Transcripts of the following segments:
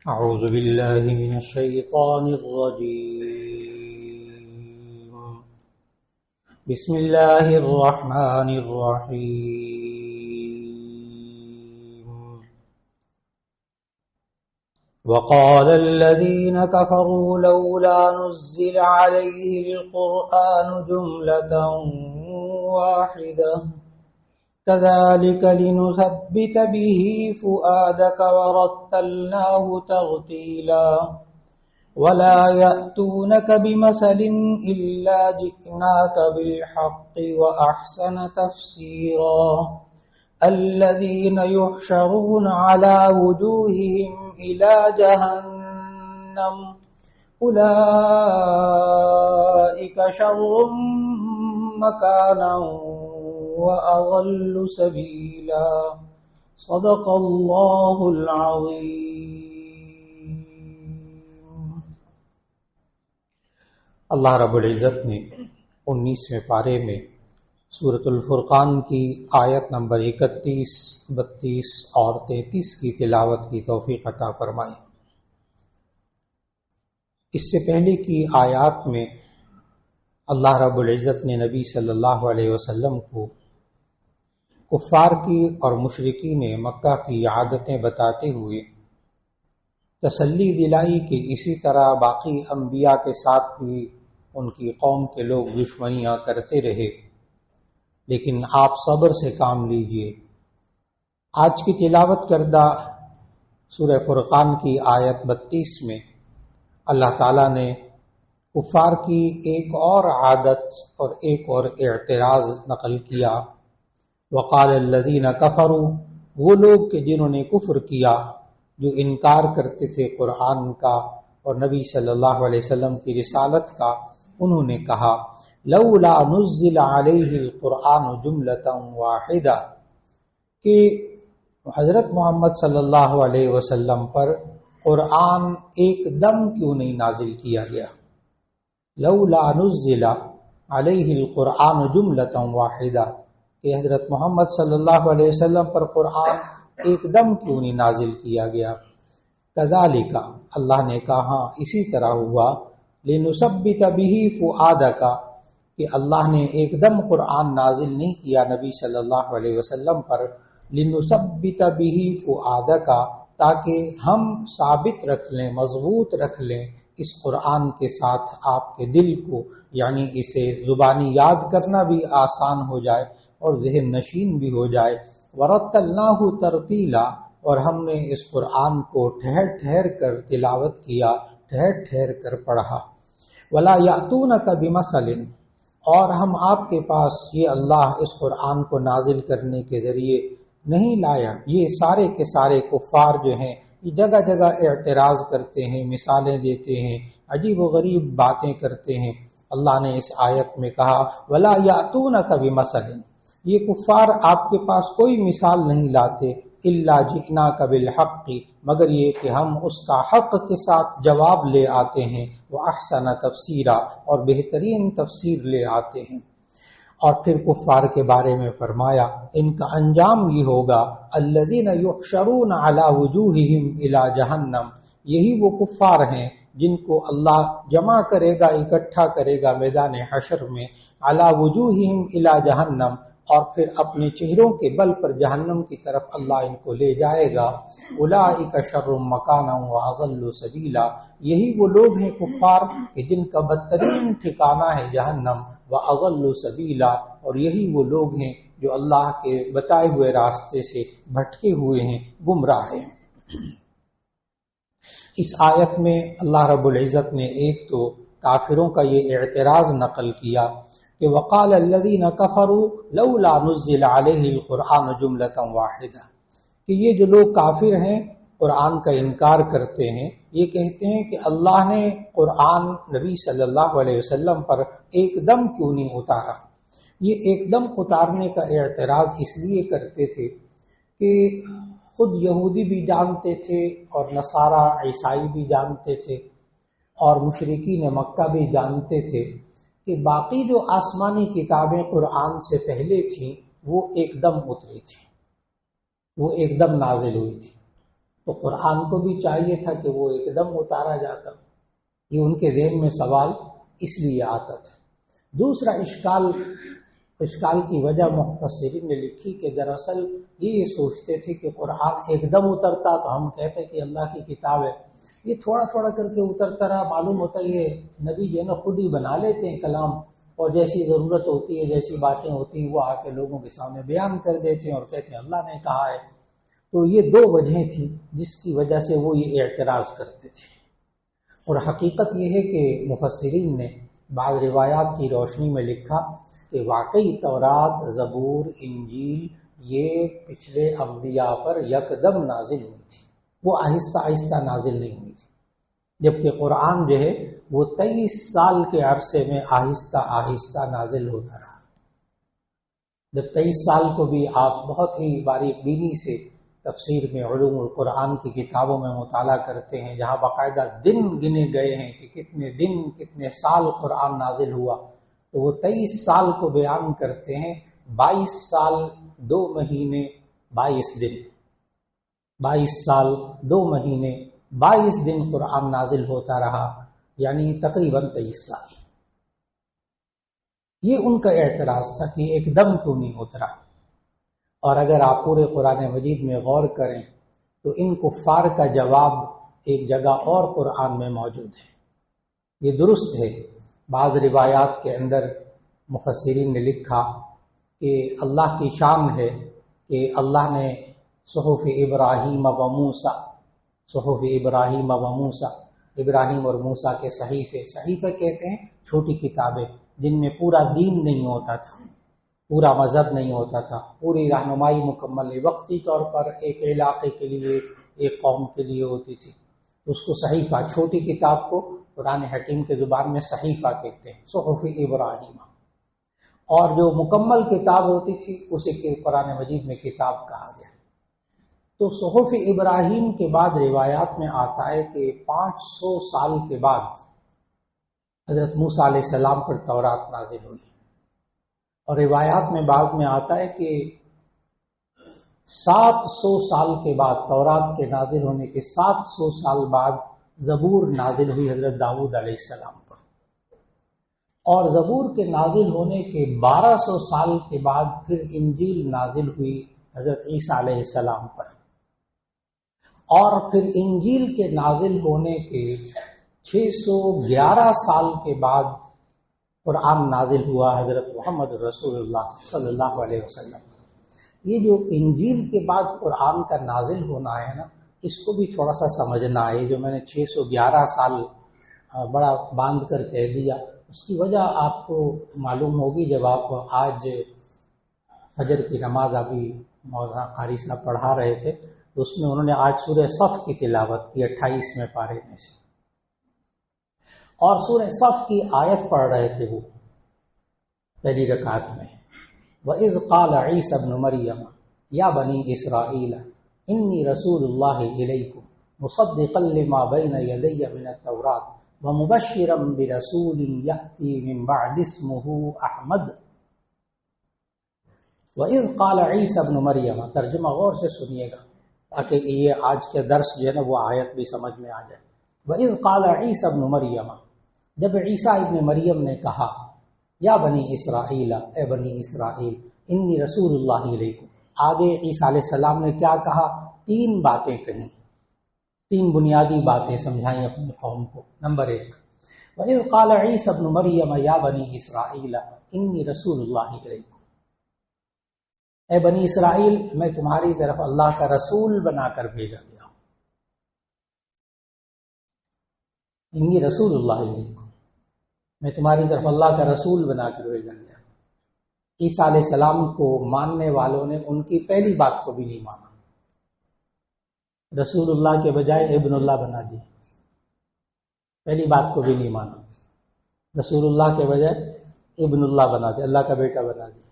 أعوذ بالله من الشيطان الرجيم. بسم الله الرحمن الرحيم. وقال الذين كفروا لولا نزل عليه القرآن جملة واحدة كذلك لنثبت به فؤادك ورتلناه ترتيلا ولا يأتونك بمثل إلا جئناك بالحق وأحسن تفسيرا الذين يحشرون على وجوههم إلى جهنم أولئك شر مكانا وأضل سبيلا صدق اللہ العظیم. اللہ رب العزت نے 19ویں پارے میں سورۃ الفرقان کی آیت نمبر 31، 32 اور 33 کی تلاوت کی توفیق عطا فرمائی. اس سے پہلے کی آیات میں اللہ رب العزت نے نبی صلی اللہ علیہ وسلم کو کفار کی اور مشرکین مکہ کی عادتیں بتاتے ہوئے تسلی دلائی کہ اسی طرح باقی انبیاء کے ساتھ بھی ان کی قوم کے لوگ دشمنیاں کرتے رہے، لیکن آپ صبر سے کام لیجئے. آج کی تلاوت کردہ سورہ فرقان کی آیت 32 میں اللہ تعالیٰ نے کفار کی ایک اور عادت اور ایک اور اعتراض نقل کیا. وقال الذین کفروا، وہ لوگ کہ جنہوں نے کفر کیا، جو انکار کرتے تھے قرآن کا اور نبی صلی اللہ علیہ وسلم کی رسالت کا، انہوں نے کہا لولا نزل علیہ القرآن جملۃ واحدہ، کہ حضرت محمد صلی اللہ علیہ وسلم پر قرآن ایک دم کیوں نہیں نازل کیا گیا. لولا نزل علیہ القرآن جملۃ واحدہ، کہ حضرت محمد صلی اللہ علیہ وسلم پر قرآن ایک دم کیوں نہیں نازل کیا گیا. کذالک، اللہ نے کہا اسی طرح ہوا، لنثبت بہ فؤادک، کہ اللہ نے ایک دم قرآن نازل نہیں کیا نبی صلی اللہ علیہ وسلم پر، لنثبت بہ فؤادک، تاکہ ہم ثابت رکھ لیں، مضبوط رکھ لیں اس قرآن کے ساتھ آپ کے دل کو، یعنی اسے زبانی یاد کرنا بھی آسان ہو جائے اور ذہن نشین بھی ہو جائے. ورتلناہ ترتیلا، اور ہم نے اس قرآن کو ٹھہر ٹھہر کر تلاوت کیا، ٹھہر ٹھہر کر پڑھا. ولا یأتونک بمثل، اور ہم آپ کے پاس یہ اللہ اس قرآن کو نازل کرنے کے ذریعے نہیں لایا. یہ سارے کے سارے کفار جو ہیں یہ جگہ جگہ اعتراض کرتے ہیں، مثالیں دیتے ہیں، عجیب و غریب باتیں کرتے ہیں. اللہ نے اس آیت میں کہا ولا یأتونک بمثل، یہ کفار آپ کے پاس کوئی مثال نہیں لاتے، الا جئناک بالحق، مگر یہ کہ ہم اس کا حق کے ساتھ جواب لے آتے ہیں، واحسن تفسیرا، اور بہترین تفسیر لے آتے ہیں. اور پھر کفار کے بارے میں فرمایا ان کا انجام یہ ہوگا الذین یحشرون علی وجوہہم الی جہنم، یہی وہ کفار ہیں جن کو اللہ جمع کرے گا، اکٹھا کرے گا میدان حشر میں، علی وجوہہم الی جہنم، اور پھر اپنے چہروں کے بل پر جہنم کی طرف اللہ ان کو لے جائے گا. اولئک شر مکانا واضل سبیلا، یہی وہ لوگ ہیں کفار کہ جن کا بدترین ٹھکانہ ہے جہنم، واضل سبیلا، اور یہی وہ لوگ ہیں جو اللہ کے بتائے ہوئے راستے سے بھٹکے ہوئے ہیں، گمراہ ہیں. اس آیت میں اللہ رب العزت نے ایک تو کافروں کا یہ اعتراض نقل کیا کہ وقال الذین کفروا لولا نزل علیہ القرآن جملۃ واحدہ، کہ یہ جو لوگ کافر ہیں قرآن کا انکار کرتے ہیں، یہ کہتے ہیں کہ اللہ نے قرآن نبی صلی اللہ علیہ وسلم پر ایک دم کیوں نہیں اتارا. یہ ایک دم اتارنے کا اعتراض اس لیے کرتے تھے کہ خود یہودی بھی جانتے تھے اور نصارہ عیسائی بھی جانتے تھے اور مشرکین مکہ بھی جانتے تھے کہ باقی جو آسمانی کتابیں قرآن سے پہلے تھیں وہ ایک دم اتری تھیں، وہ ایک دم نازل ہوئی تھی. تو قرآن کو بھی چاہیے تھا کہ وہ ایک دم اتارا جاتا. یہ ان کے ذہن میں سوال اس لیے آتا تھا. دوسرا اشکال کی وجہ مفسرین نے لکھی کہ دراصل یہ سوچتے تھے کہ قرآن ایک دم اترتا تو ہم کہتے کہ اللہ کی کتاب ہے. یہ تھوڑا تھوڑا کر کے اترتا رہا. معلوم ہوتا ہے یہ نبی جو ہے نا خود ہی بنا لیتے ہیں کلام، اور جیسی ضرورت ہوتی ہے، جیسی باتیں ہوتی ہیں، وہ آ کے لوگوں کے سامنے بیان کر دیتے ہیں اور کہتے ہیں اللہ نے کہا ہے. تو یہ دو وجہیں تھیں جس کی وجہ سے وہ یہ اعتراض کرتے تھے. اور حقیقت یہ ہے کہ مفسرین نے بعض روایات کی روشنی میں لکھا کہ واقعی تورات، زبور، انجیل یہ پچھلے انبیاء پر یکدم نازل ہوئی تھی، وہ آہستہ آہستہ نازل نہیں ہوئی تھی. جبکہ قرآن جو ہے وہ 23 سال کے عرصے میں آہستہ آہستہ نازل ہوتا رہا. جب 23 سال کو بھی آپ بہت ہی باریک بینی سے تفسیر میں علوم القرآن کی کتابوں میں مطالعہ کرتے ہیں، جہاں باقاعدہ دن گنے گئے ہیں کہ کتنے دن کتنے سال قرآن نازل ہوا، تو وہ 23 سال کو بیان کرتے ہیں. 22 سال 2 مہینے 22 دن، 22 سال 2 مہینے 22 دن قرآن نازل ہوتا رہا، یعنی تقریباً 23 سال. یہ ان کا اعتراض تھا کہ ایک دم کیوں نہیں اترا. اور اگر آپ پورے قرآن مجید میں غور کریں تو ان کفار کا جواب ایک جگہ اور قرآن میں موجود ہے. یہ درست ہے، بعض روایات کے اندر مفسرین نے لکھا کہ اللہ کی شان ہے کہ اللہ نے صحف ابراہیم و موسیٰ، صحف ابراہیم و موسیٰ، ابراہیم اور موسیٰ کے صحیفے کہتے ہیں چھوٹی کتابیں جن میں پورا دین نہیں ہوتا تھا، پورا مذہب نہیں ہوتا تھا، پوری رہنمائی مکمل وقتی طور پر ایک علاقے کے لیے، ایک قوم کے لیے ہوتی تھی. اس کو صحیفہ، چھوٹی کتاب کو قرآن حکیم کے زبان میں صحیفہ کہتے ہیں، صحف ابراہیم. اور جو مکمل کتاب ہوتی تھی اسے قرآن مجید میں کتاب کہا گیا. تو صحف ابراہیم کے بعد روایات میں آتا ہے کہ 500 سال کے بعد حضرت موسیٰ علیہ السلام پر تورات نازل ہوئی. اور روایات میں بعد میں آتا ہے کہ 700 سال کے بعد، تورات کے نازل ہونے کے 700 سال بعد زبور نازل ہوئی حضرت داؤد علیہ السلام پر. اور زبور کے نازل ہونے کے 1200 سال کے بعد پھر انجیل نازل ہوئی حضرت عیسیٰ علیہ السلام پر. اور پھر انجیل کے نازل ہونے کے 611 سال کے بعد قرآن نازل ہوا حضرت محمد رسول اللہ صلی اللہ علیہ وسلم. یہ جو انجیل کے بعد قرآن کا نازل ہونا ہے نا، اس کو بھی تھوڑا سا سمجھنا ہے. جو میں نے 611 سال بڑا باندھ کر کہہ دیا، اس کی وجہ آپ کو معلوم ہوگی جب آپ آج فجر کی نماز ابھی مولانا قاری صاحب پڑھا رہے تھے تو اس میں انہوں نے آج سورہ صف کی تلاوت کی 28ویں پارے میں سے، اور سورہ صف کی آیت پڑھ رہے تھے وہ پہلی رکعت میں. وَإِذْ قَالَ عِيسَى ابْنُ مَرْيَمَ يَا بَنِي إِسْرَائِيلَ إِنِّي رَسُولُ اللَّهِ إِلَيْكُمْ مُصَدِّقًا لِمَا بَيْنَ يَدَيَّ مِنَ التَّوْرَاةِ وَمُبَشِّرًا بِرَسُولٍ يَأْتِي مِن بَعْدِ اسْمُهُ أَحْمَدُ. وَإِذْ قَالَ عِيسَى ابْنُ مَرْيَمَ، ترجمہ غور سے سنیے گا تاکہ یہ آج کے درس جو ہے نا وہ آیت بھی سمجھ میں آ جائے. وَإِذْ قَالَ عِيسَى ابْنُ مَرْيَمَ، جب عیسیٰ ابن مریم نے کہا یا بنی اسرائیل، اے بنی اسرائیل، انی رسول اللہ علیکم. آگے عیسیٰ علیہ السلام نے کیا کہا؟ 3 باتیں کہیں، 3 بنیادی باتیں سمجھائیں اپنی قوم کو. نمبر 1، وَإِذْ قَالَ عِيسَى ابْنُ مَرْيَمَ يَا بَنِي إِسْرَائِيلَ إِنِّي رَسُولُ اللَّهِ إِلَيْكُمْ. اے بنی اسرائیل، میں تمہاری طرف اللہ کا رسول بنا کر بھیجا گیا ہوں. انی رسول اللہ علیکم، میں تمہاری طرف اللہ کا رسول بنا کر بھیجا گیا. عیسیٰ علیہ السلام کو ماننے والوں نے ان کی پہلی بات کو بھی نہیں مانا، رسول اللہ کے بجائے ابن اللہ بنا دی. پہلی بات کو بھی نہیں مانا، رسول اللہ کے بجائے ابن اللہ بنا دیا، اللہ کا بیٹا بنا دیا.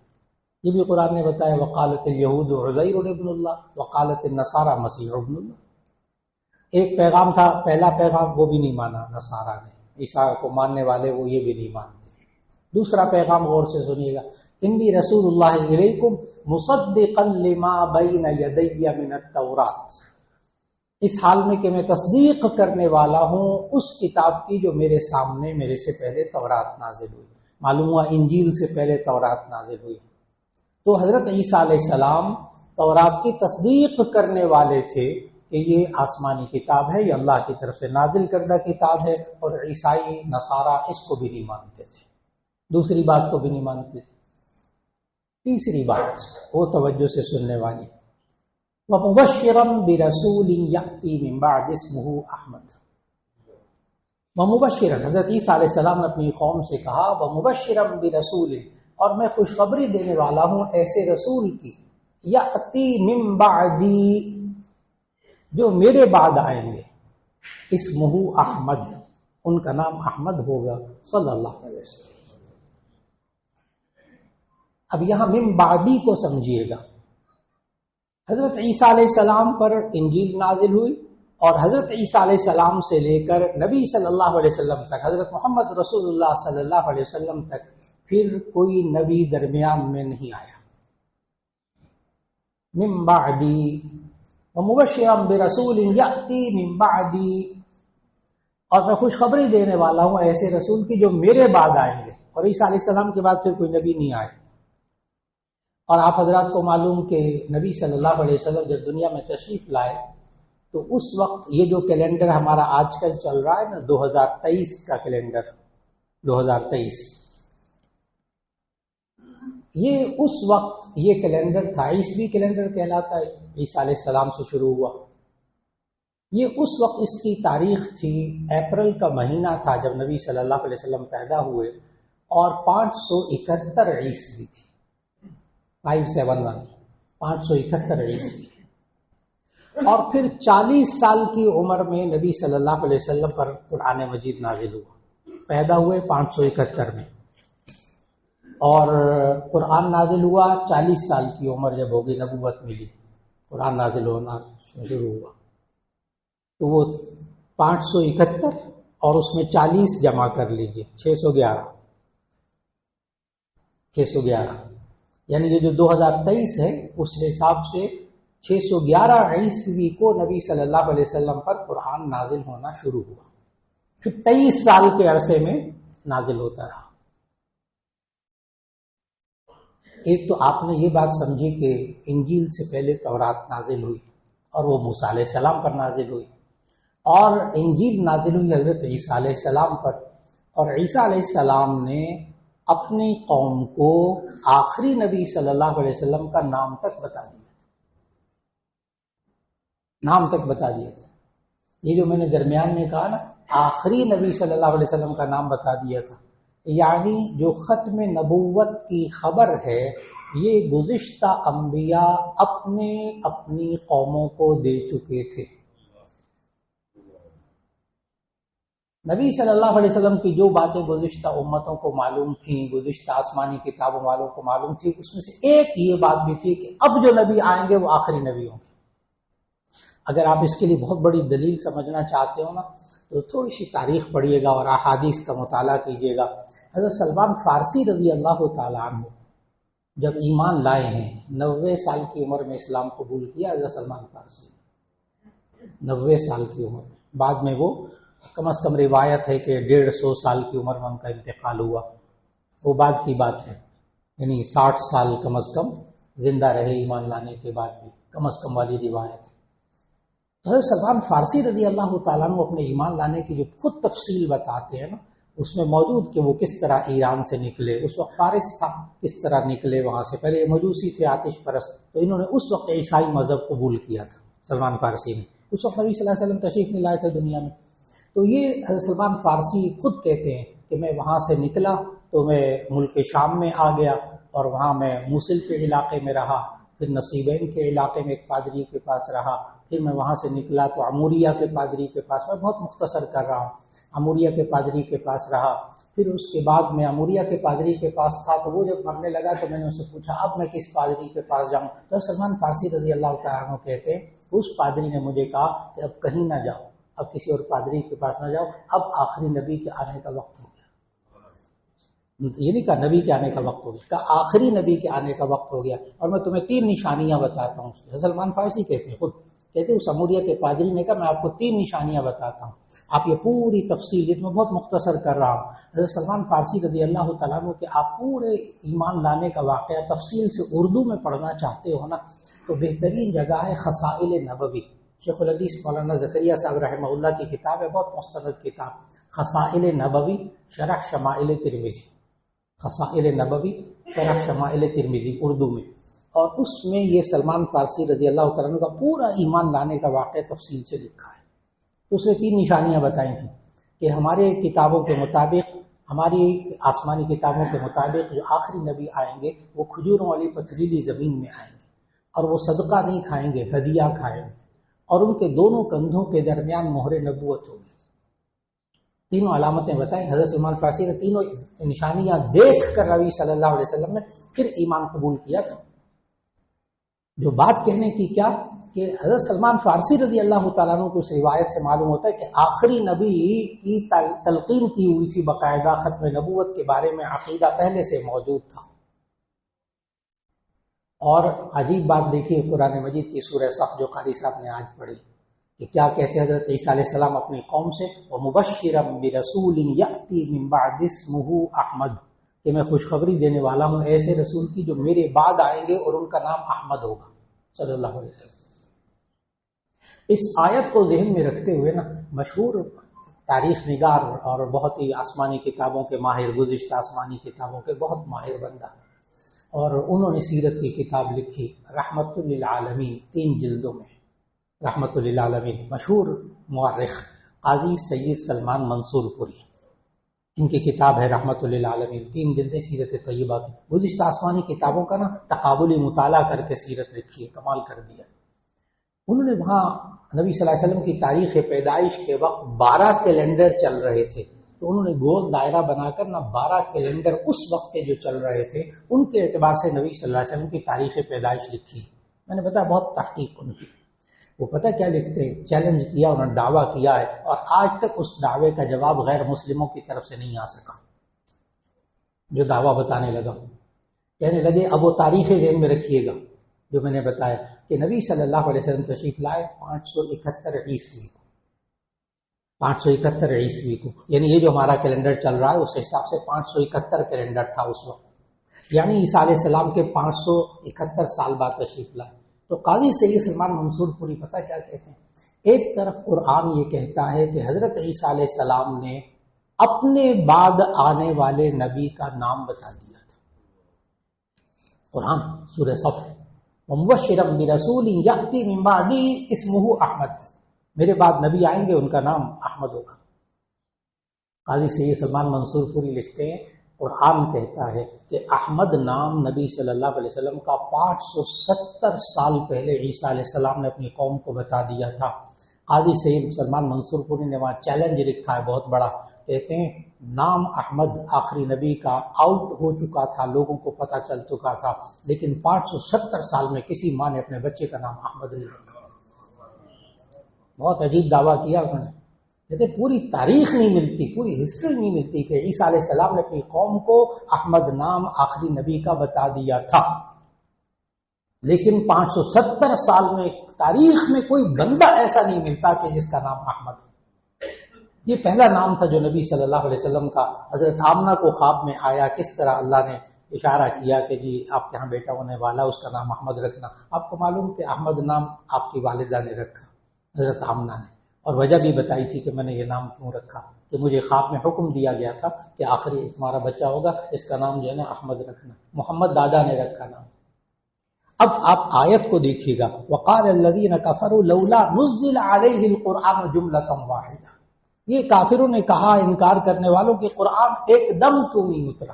یہ بھی قرآن نے بتایا وقالت الیہود عزیر ابن اللہ وقالت النصارى مسیح ابن اللہ. ایک پیغام تھا، پہلا پیغام، وہ بھی نہیں مانا نصارہ نے. عیسیٰ کو ماننے والے وہ یہ بھی نہیں مانتے. دوسرا پیغام غور سے سنیے گا، انی رسول اللہ علیکم مصدقا لما بین یدی من التوراۃ. اس حال میں کہ میں تصدیق کرنے والا ہوں اس کتاب کی جو میرے سامنے میرے سے پہلے تورات نازل ہوئی. معلوم ہوا انجیل سے پہلے تورات نازل ہوئی. تو حضرت عیسیٰ علیہ السلام تورات کی تصدیق کرنے والے تھے کہ یہ آسمانی کتاب ہے، یہ اللہ کی طرف سے نازل کردہ کتاب ہے، اور عیسائی نصارہ اس کو بھی نہیں مانتے تھے. دوسری بات کو بھی نہیں مانتے تھے. تیسری بات وہ توجہ سے سننے والی، وَمُبَشِّرًا بِرَسُولٍ يَأْتِي مِن بَعْدِ اسْمُهُ أَحْمَدُ. وَمُبَشِّرًا، حضرت عیسیٰ علیہ السلام نے اپنی قوم سے کہا وَمُبَشِّرًا بِرَسُولٍ، اور میں خوشخبری دینے والا ہوں ایسے رسول کی، یأتی من بعدی، جو میرے بعد آئیں گے، اسمہ احمد، ان کا نام احمد ہوگا صلی اللہ علیہ وسلم. اب یہاں من بعدی کو سمجھیے گا. حضرت عیسیٰ علیہ السلام پر انجیل نازل ہوئی، اور حضرت عیسیٰ علیہ السلام سے لے کر نبی صلی اللہ علیہ وسلم تک، حضرت محمد رسول اللہ صلی اللہ علیہ وسلم تک پھر کوئی نبی درمیان میں نہیں آیا. من بعدی ومبشرا برسول یأتی من بعدی، اور میں خوشخبری دینے والا ہوں ایسے رسول کی جو میرے بعد آئیں گے. اور عیسیٰ علیہ السلام کے بعد پھر کوئی نبی نہیں آئے. اور آپ حضرات کو معلوم کہ نبی صلی اللہ علیہ وسلم جب دنیا میں تشریف لائے تو اس وقت یہ جو کیلنڈر ہمارا آج کل چل رہا ہے نا، 2023 کا کیلنڈر، 2023، یہ اس وقت یہ کیلنڈر تھا، عیسوی کیلنڈر کہلاتا ہے، عیسیٰ علیہ السلام سے شروع ہوا. یہ اس وقت اس کی تاریخ تھی، اپریل کا مہینہ تھا جب نبی صلی اللہ علیہ وسلم پیدا ہوئے، اور 571 عیسوی تھی، 571 571 عیسوی. اور پھر 40 سال کی عمر میں نبی صلی اللہ علیہ وسلم پر قرآن مجید نازل ہوا. پیدا ہوئے 571 میں، اور قرآن نازل ہوا 40 سال کی عمر جب ہوگی، نبوت ملی، قرآن نازل ہونا شروع ہوا. تو وہ 571 اور اس میں 40 جمع کر لیجئے، 611، یعنی یہ جو 2023 ہے اس حساب سے 611 عیسوی کو نبی صلی اللہ علیہ وسلم پر قرآن نازل ہونا شروع ہوا. پھر 23 سال کے عرصے میں نازل ہوتا رہا. ایک تو آپ نے یہ بات سمجھی کہ انجیل سے پہلے تورات نازل ہوئی اور وہ موسیٰ علیہ السلام پر نازل ہوئی، اور انجیل نازل ہوئی حضرت عیسیٰ علیہ السلام پر، اور عیسیٰ علیہ السلام نے اپنی قوم کو آخری نبی صلی اللہ علیہ وسلم کا نام تک بتا دیا، نام تک بتا دیا تھا. یہ جو میں نے درمیان میں کہا نا آخری نبی صلی اللہ علیہ وسلم کا نام بتا دیا تھا، یعنی جو ختم نبوت کی خبر ہے یہ گزشتہ انبیاء اپنی قوموں کو دے چکے تھے. نبی صلی اللہ علیہ وسلم کی جو باتیں گزشتہ امتوں کو معلوم تھیں، گزشتہ آسمانی کتابوں والوں کو معلوم تھی، اس میں سے ایک یہ بات بھی تھی کہ اب جو نبی آئیں گے وہ آخری نبی ہوں گے. اگر آپ اس کے لیے بہت بڑی دلیل سمجھنا چاہتے ہو نا تو تھوڑی سی تاریخ پڑھیے گا اور احادیث کا مطالعہ کیجیے گا. حضرت سلمان فارسی رضی اللہ تعالیٰ عنہ جب ایمان لائے ہیں، 90 سال کی عمر میں اسلام قبول کیا حضرت سلمان فارسی، 90 سال کی عمر میں. بعد میں وہ کم از کم روایت ہے کہ 150 سال کی عمر میں ان کا انتقال ہوا، وہ بعد کی بات ہے، یعنی 60 سال کم از کم زندہ رہے ایمان لانے کے بعد بھی، کم از کم والی روایت ہے. حضرت سلمان فارسی رضی اللہ تعالیٰ عنہ اپنے ایمان لانے کی جو خود تفصیل بتاتے ہیں نا، اس میں موجود کہ وہ کس طرح ایران سے نکلے، اس وقت فارس تھا، کس طرح نکلے وہاں سے. پہلے مجوسی تھے، آتش پرست، تو انہوں نے اس وقت عیسائی مذہب قبول کیا تھا سلمان فارسی نے. اس وقت نبی صلی اللہ علیہ وسلم تشریف نہیں لائے تھے دنیا میں. تو یہ حضرت سلمان فارسی خود کہتے ہیں کہ میں وہاں سے نکلا تو میں ملک شام میں آ گیا، اور وہاں میں موصل کے علاقے میں رہا، پھر نصیبین کے علاقے میں ایک پادری کے پاس رہا، پھر میں وہاں سے نکلا تو عموریہ کے پادری کے پاس، میں بہت مختصر کر رہا ہوں، عموریہ کے پادری کے پاس رہا. پھر اس کے بعد میں عموریہ کے پادری کے پاس تھا تو وہ جب مرنے لگا تو میں نے اسے پوچھا اب میں کس پادری کے پاس جاؤں. تو سلمان فارسی رضی اللہ تعالیٰ عنہ کہتے ہیں اس پادری نے مجھے کہا کہ اب کہیں نہ جاؤ، اب کسی اور پادری کے پاس نہ جاؤ، اب آخری نبی کے آنے کا وقت ہو گیا. یہ نہیں کہا نبی کے آنے کا وقت ہو گیا، کہا آخری نبی کے آنے کا وقت ہو گیا. اور میں تمہیں 3 نشانیاں بتاتا ہوں. سلمان فارسی کہتے ہیں خود کہ کہتے اس اموریہ کے پادری نے کہا میں آپ کو 3 نشانیاں بتاتا ہوں، آپ یہ پوری تفصیل میں بہت مختصر کر رہا ہوں۔ حضرت سلمان فارسی رضی اللہ تعالیٰ عنہ کہ آپ پورے ایمان لانے کا واقعہ تفصیل سے اردو میں پڑھنا چاہتے ہو نا، تو بہترین جگہ ہے خصائل نبوی، شیخ الحدیث مولانا زکریا صاحب رحمہ اللہ کی کتاب ہے، بہت مستند کتاب، خصائل نبوی شرح شمائل ترمذی، خصائل نبوی شرح شمائل ترمذی اردو میں، اور اس میں یہ سلمان فارسی رضی اللہ تعالیٰ عنہ کا پورا ایمان لانے کا واقعہ تفصیل سے لکھا ہے۔ تو اس نے 3 نشانیاں بتائی تھیں کہ ہمارے کتابوں کے مطابق، ہماری آسمانی کتابوں کے مطابق جو آخری نبی آئیں گے وہ کھجوروں والی پتھریلی زمین میں آئیں گے، اور وہ صدقہ نہیں کھائیں گے، ہدیہ کھائیں گے، اور ان کے دونوں کندھوں کے درمیان مہر نبوت ہوگی۔ 3 علامتیں بتائیں حضرت سلمان فارسی نے، تینوں نشانیاں دیکھ کر نبی صلی اللہ علیہ وسلم نے پھر ایمان قبول کیا تھا۔ جو بات کہنے کی کیا کہ حضرت سلمان فارسی رضی اللہ تعالیٰ عنہ کو اس روایت سے معلوم ہوتا ہے کہ آخری نبی کی تلقین کی ہوئی تھی باقاعدہ، ختم نبوت کے بارے میں عقیدہ پہلے سے موجود تھا۔ اور عجیب بات دیکھیے قرآن مجید کی سورہ صف جو قاری صاحب نے آج پڑھی کہ کیا کہتے ہیں حضرت عیسیٰ علیہ السلام اپنی قوم سے، وَمُبَشِّرًا بِرَسُولٍ يَأْتِي مِن بَعْدِ اسْمُهُ احمد، کہ میں خوشخبری دینے والا ہوں ایسے رسول کی جو میرے بعد آئیں گے اور ان کا نام احمد ہوگا صلی اللہ علیہ وسلم۔ اس آیت کو ذہن میں رکھتے ہوئے نا مشہور تاریخ نگار اور بہت ہی آسمانی کتابوں کے ماہر، گزشتہ آسمانی کتابوں کے بہت ماہر بندہ، اور انہوں نے سیرت کی کتاب لکھی رحمت للعالمین 3 جلدوں میں، رحمت للعالمین، مشہور مورخ قاضی سید سلمان منصور پوری، ان کی کتاب ہے رحمت للعالمین، 3 جلدیں سیرت طیبہ کی۔ گزشتہ آسمانی کتابوں کا نا تقابلی مطالعہ کر کے سیرت لکھی ہے، کمال کر دیا۔ انہوں نے وہاں نبی صلی اللہ علیہ وسلم کی تاریخ پیدائش کے وقت 12 کیلنڈر چل رہے تھے، تو انہوں نے گول دائرہ بنا کر نا 12 کیلنڈر اس وقت کے جو چل رہے تھے ان کے اعتبار سے نبی صلی اللہ علیہ وسلم کی تاریخ پیدائش لکھی۔ میں نے بتایا بہت تحقیق ان کی، وہ پتہ کیا لکھتے ہیں، چیلنج کیا، انہوں نے دعویٰ کیا ہے، اور آج تک اس دعوے کا جواب غیر مسلموں کی طرف سے نہیں آ سکا۔ جو دعویٰ بتانے لگا کہنے لگے اب وہ تاریخ ذہن میں رکھیے گا جو میں نے بتایا کہ نبی صلی اللہ علیہ وسلم تشریف لائے 571 عیسوی کو، 571 عیسوی کو، یعنی یہ جو ہمارا کیلنڈر چل رہا ہے اس حساب سے 571 کیلنڈر تھا اس وقت، یعنی عیسیٰ علیہ السلام کے 571 سال بعد تشریف لائے۔ تو قاضی سید سلمان منصور پوری پتہ کیا کہتے ہیں، ایک طرف قرآن یہ کہتا ہے کہ حضرت عیسیٰ علیہ السلام نے اپنے بعد آنے والے نبی کا نام بتا دیا تھا، قرآن سورہ صف، وَمُبَشِّرًا بِرَسُولٍ يَأْتِي مِن بَعْدِهِ اسْمُهُ احمد، میرے بعد نبی آئیں گے ان کا نام احمد ہوگا۔ قاضی سید سلمان منصور پوری لکھتے ہیں قرآن کہتا ہے کہ احمد نام نبی صلی اللہ علیہ وسلم کا 570 سال پہلے عیسیٰ علیہ السلام نے اپنی قوم کو بتا دیا تھا۔ قاضی سید سلمان منصور پوری نے وہاں چیلنج لکھا ہے بہت بڑا، کہتے ہیں نام احمد آخری نبی کا آؤٹ ہو چکا تھا، لوگوں کو پتہ چل چکا تھا، لیکن 570 سال میں کسی ماں نے اپنے بچے کا نام احمد نہیں رکھا۔ بہت عجیب دعویٰ کیا انہوں نے، کہتے پوری تاریخ نہیں ملتی، پوری ہسٹری نہیں ملتی کہ عیسیٰ علیہ السلام نے اپنی قوم کو احمد نام آخری نبی کا بتا دیا تھا، لیکن 570 سال میں تاریخ میں کوئی بندہ ایسا نہیں ملتا کہ جس کا نام احمد ہو۔ یہ پہلا نام تھا جو نبی صلی اللہ علیہ وسلم کا حضرت آمنہ کو خواب میں آیا، کس طرح اللہ نے اشارہ کیا کہ جی آپ کے یہاں بیٹا ہونے والا اس کا نام احمد رکھنا۔ آپ کو معلوم کہ احمد نام آپ کی والدہ نے رکھا، حضرت آمنہ نے، اور وجہ بھی بتائی تھی کہ میں نے یہ نام کیوں رکھا، کہ مجھے خواب میں حکم دیا گیا تھا کہ آخری تمہارا بچہ ہوگا اس کا نام جو ہے نا احمد رکھنا، محمد دادا نے رکھا نام۔ اب آپ آیت کو دیکھیے گا، وقال الذین کفروا لولا نزل علیہ القرآن جملۃ واحدہ، یہ کافروں نے کہا انکار کرنے والوں کہ قرآن ایک دم کیوں نہیں اترا۔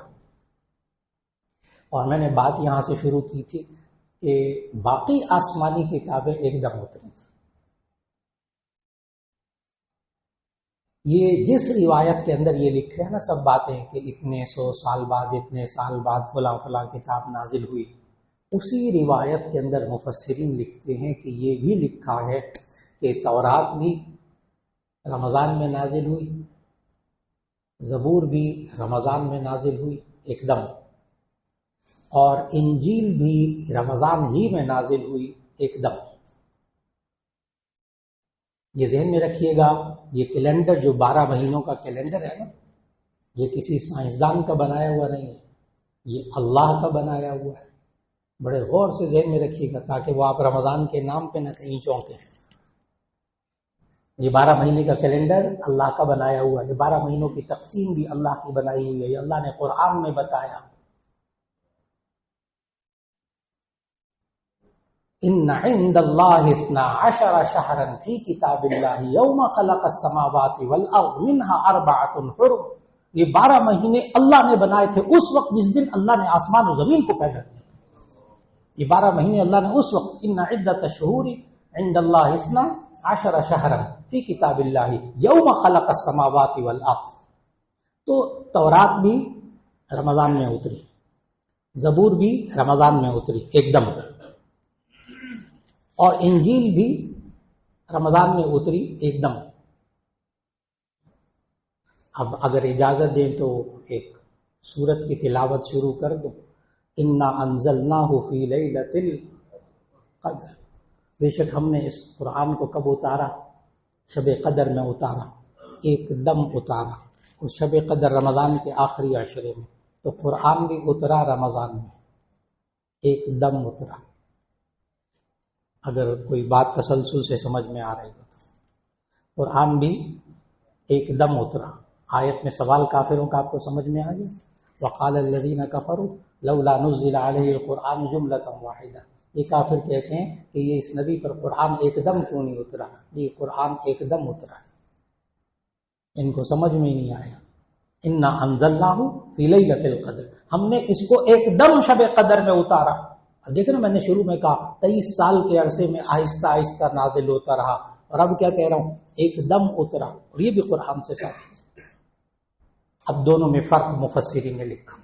اور میں نے بات یہاں سے شروع کی تھی کہ باقی آسمانی کتابیں ایک دم اتری تھیں، یہ جس روایت کے اندر یہ لکھے ہیں نا سب باتیں کہ اتنے 100 سال بعد، اتنے سال بعد فلاں فلاں کتاب نازل ہوئی، اسی روایت کے اندر مفسرین لکھتے ہیں کہ یہ بھی لکھا ہے کہ تورات بھی رمضان میں نازل ہوئی، زبور بھی رمضان میں نازل ہوئی ایک دم، اور انجیل بھی رمضان ہی میں نازل ہوئی ایک دم۔ یہ ذہن میں رکھیے گا، یہ کیلنڈر جو 12 مہینوں کا کیلنڈر ہے نا، یہ کسی سائنسدان کا بنایا ہوا نہیں ہے، یہ اللہ کا بنایا ہوا ہے۔ بڑے غور سے ذہن میں رکھیے گا تاکہ وہ آپ رمضان کے نام پہ نہ کہیں چونکیں۔ یہ 12 مہینے کا کیلنڈر اللہ کا بنایا ہوا ہے، 12 مہینوں کی تقسیم بھی اللہ کی بنائی ہوئی ہے، یہ اللہ نے قرآن میں بتایا۔ ان عند اللہ 12 شہرا فی کتاب اللہ یوم خلق السماوات والارض منها 4 حرم، یہ 12 مہینے اللہ نے بنائے تھے اس وقت جس دن اللہ نے آسمان و زمین کو پیدا کیا۔ یہ 12 مہینے اللہ نے اس وقت، ان عدت الشہور عند اللہ 12 شہرا فی کتاب اللہ یوم خلق السماوات والارض۔ تو تورات بھی رمضان میں اتری، زبور بھی رمضان میں اتری ایک دم، اور انجیل بھی رمضان میں اتری ایک دم۔ اب اگر اجازت دیں تو ایک سورت کی تلاوت شروع کر دو۔ انا انزلناہ فی لیلۃ القدر، بے شک ہم نے اس قرآن کو کب اتارا؟ شب قدر میں اتارا، ایک دم اتارا، اور شب قدر رمضان کے آخری عشرے میں، تو قرآن بھی اترا رمضان میں، ایک دم اترا۔ اگر کوئی بات تسلسل سے سمجھ میں آ رہی ہو تو قرآن بھی ایک دم اترا۔ آیت میں سوال کافروں کا آپ کو سمجھ میں آ گیا؟ وقال الذین کفروا لولا نزل علیہ القرآن جملۃ واحدہ، یہ کافر کہتے ہیں کہ یہ اس نبی پر قرآن ایک دم کیوں نہیں اترا؟ یہ قرآن ایک دم اترا، ان کو سمجھ میں نہیں آیا۔ انا انزلناہ فی لیلۃ القدر، ہم نے اس کو ایک دم شب قدر میں اتارا۔ اب دیکھیں نا، میں نے شروع میں کہا 23 سال کے عرصے میں آہستہ آہستہ نازل ہوتا رہا، اور اب کیا کہہ رہا ہوں؟ ایک دم اترا، اور یہ بھی قرآن سے ثابت ہے۔ اب دونوں میں فرق مفسرین نے لکھا،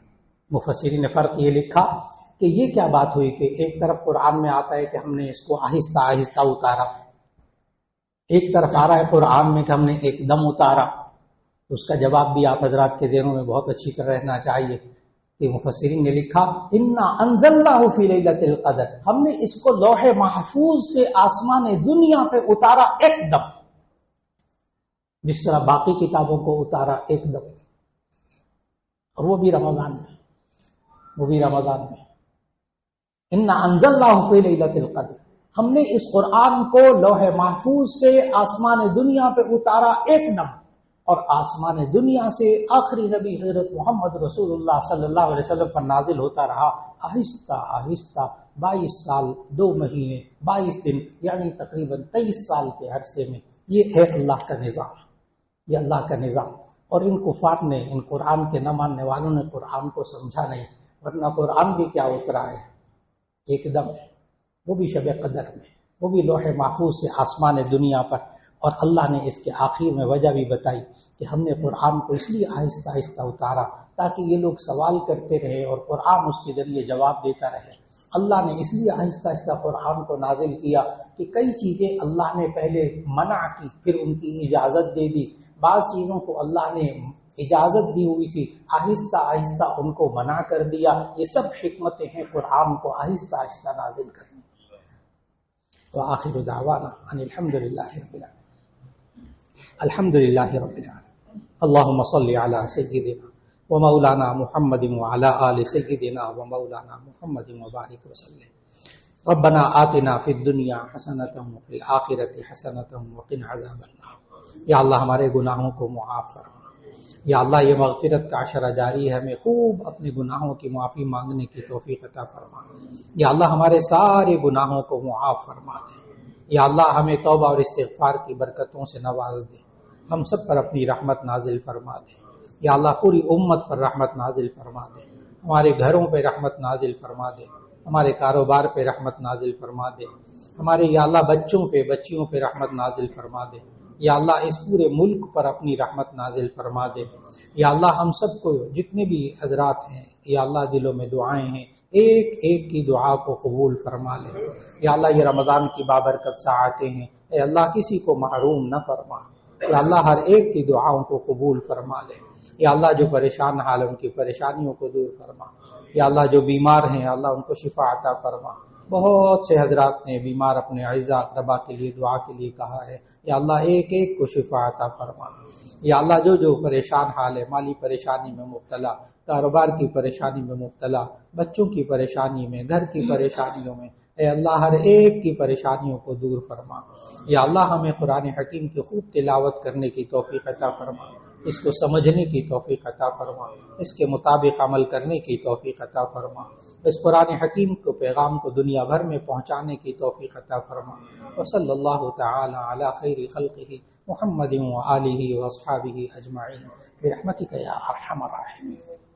مفسرین نے فرق یہ لکھا کہ یہ کیا بات ہوئی کہ ایک طرف قرآن میں آتا ہے کہ ہم نے اس کو آہستہ آہستہ اتارا، ایک طرف آ رہا ہے قرآن میں کہ ہم نے ایک دم اتارا۔ اس کا جواب بھی آپ حضرات کے ذہنوں میں بہت اچھی طرح رہنا چاہیے کہ مفسرین نے لکھا انا انزلناہ فی لیلۃ القدر، ہم نے اس کو لوح محفوظ سے آسمان دنیا پہ اتارا ایک دم، جس طرح باقی کتابوں کو اتارا ایک دم، اور وہ بھی رمضان میں، وہ بھی رمضان میں۔ انا انزلناہ فی لیلۃ القدر، ہم نے اس قرآن کو لوح محفوظ سے آسمان دنیا پہ اتارا ایک دم، اور آسمان دنیا سے آخری نبی حضرت محمد رسول اللہ صلی اللہ علیہ وسلم پر نازل ہوتا رہا آہستہ آہستہ 22 سال 2 مہینے 22 دن، یعنی تقریباً 23 سال کے عرصے میں۔ یہ ہے اللہ کا نظام، یہ اللہ کا نظام۔ اور ان کفار نے، ان قرآن کے نہ ماننے والوں نے قرآن کو سمجھا نہیں، ورنہ قرآن بھی کیا اترا ہے ایک دم، وہ بھی شب قدر میں، وہ بھی لوح محفوظ سے آسمان دنیا پر۔ اور اللہ نے اس کے آخر میں وجہ بھی بتائی کہ ہم نے قرآن کو اس لیے آہستہ آہستہ اتارا تاکہ یہ لوگ سوال کرتے رہے اور قرآن اس کے ذریعے جواب دیتا رہے۔ اللہ نے اس لیے آہستہ آہستہ قرآن کو نازل کیا کہ کئی چیزیں اللہ نے پہلے منع کی، پھر ان کی اجازت دے دی، بعض چیزوں کو اللہ نے اجازت دی ہوئی تھی، آہستہ آہستہ ان کو منع کر دیا۔ یہ سب حکمتیں ہیں قرآن کو آہستہ آہستہ نازل کرنے۔ وآخر دعوانا ان الحمد للہ رب العالمین، الحمد للہ رب العالمین۔ اللہم صلی علی سیدنا ومولانا محمد وعلی آل سیدنا ومولانا محمد وبارک وسلم۔ ربنا آتنا فی الدنیا حسنۃ وفی الآخرۃ حسنۃ وقنا عذاب النار۔ یا اللہ ہمارے گناہوں کو معاف فرما، یا اللہ یہ مغفرت کا عشرہ جاری ہے، ہمیں خوب اپنے گناہوں کی معافی مانگنے کی توفیق عطا فرما۔ یا اللہ ہمارے سارے گناہوں کو معاف فرما دے۔ یا اللہ ہمیں توبہ اور استغفار کی برکتوں سے نواز دے، ہم سب پر اپنی رحمت نازل فرما دے۔ یا اللہ پوری امت پر رحمت نازل فرما دے، ہمارے گھروں پہ رحمت نازل فرما دے، ہمارے کاروبار پہ رحمت نازل فرما دے، ہمارے یا اللہ بچوں پہ بچیوں پہ رحمت نازل فرما دے۔ یا اللہ اس پورے ملک پر اپنی رحمت نازل فرما دے۔ یا اللہ ہم سب کو جتنے بھی حضرات ہیں، یا اللہ دلوں میں دعائیں ہیں، ایک ایک کی دعا کو قبول فرما لے۔ یا اللہ یہ رمضان کی بابرکت ساعتیں ہیں، اے اللہ کسی کو محروم نہ فرما۔ یا اللہ ہر ایک کی دعاؤں کو قبول فرما لے۔ یا اللہ جو پریشان حال ان کی پریشانیوں کو دور فرما۔ یا اللہ جو بیمار ہیں، یا اللہ ان کو شفا عطا فرما۔ بہت سے حضرات نے بیمار اپنے اعزاء اقربا کے لیے دعا کے لیے کہا ہے، یا اللہ ایک ایک کو شفا عطا فرما۔ یا اللہ جو پریشان حال ہے، مالی پریشانی میں مبتلا، کاروبار کی پریشانی میں مبتلا، بچوں کی پریشانی میں، گھر کی پریشانیوں میں، اے اللہ ہر ایک کی پریشانیوں کو دور فرما۔ یا اللہ ہمیں قرآن حکیم کی خوب تلاوت کرنے کی توفیق عطا فرما، اس کو سمجھنے کی توفیق عطا فرما، اس کے مطابق عمل کرنے کی توفیق عطا فرما، اس قرآن حکیم کو پیغام کو دنیا بھر میں پہنچانے کی توفیق عطا فرما۔ وصلی اللہ تعالی علی خیر خلقہ محمد وآلہ واصحابہ اجمعین برحمتک یا ارحم الراحمین۔